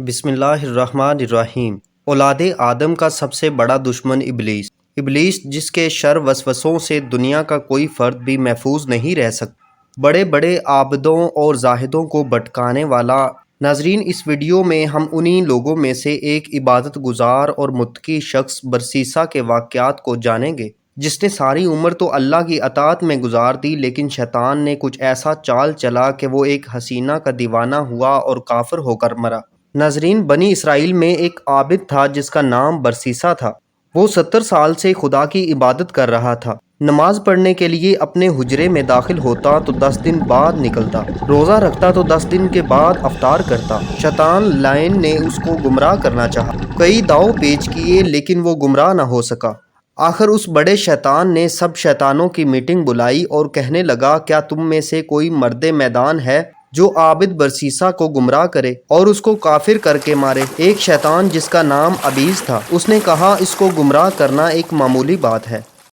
بسم اللہ الرحمن الرحیم۔ اولاد آدم کا سب سے بڑا دشمن ابلیس جس کے شر وسوسوں سے دنیا کا کوئی فرد بھی محفوظ نہیں رہ سکتا، بڑے بڑے عابدوں اور زاہدوں کو بھٹکانے والا۔ ناظرین، اس ویڈیو میں ہم انہی لوگوں میں سے ایک عبادت گزار اور متقی شخص برسیسا کے واقعات کو جانیں گے، جس نے ساری عمر تو اللہ کی اطاعت میں گزار دی، لیکن شیطان نے کچھ ایسا چال چلا کہ وہ ایک حسینہ کا دیوانہ ہوا اور کافر ہو کر مرا۔ ناظرین، بنی اسرائیل میں ایک عابد تھا جس کا نام برسیسا تھا۔ وہ 70 سال سے خدا کی عبادت کر رہا تھا۔ نماز پڑھنے کے لیے اپنے حجرے میں داخل ہوتا تو 10 دن بعد نکلتا، روزہ رکھتا تو 10 دن کے بعد افطار کرتا۔ شیطان لعین نے اس کو گمراہ کرنا چاہا، کئی داؤ پیچ کیے، لیکن وہ گمراہ نہ ہو سکا۔ آخر اس بڑے شیطان نے سب شیطانوں کی میٹنگ بلائی اور کہنے لگا، کیا تم میں سے کوئی مرد میدان ہے جو عابد برسیسا کو گمراہ کرے اور اس کو کافر کر کے مارے؟ ایک شیطان جس کا نام ابیس تھا، اس نے کہا، اس کو گمراہ کرنا ایک معمولی بات ہے،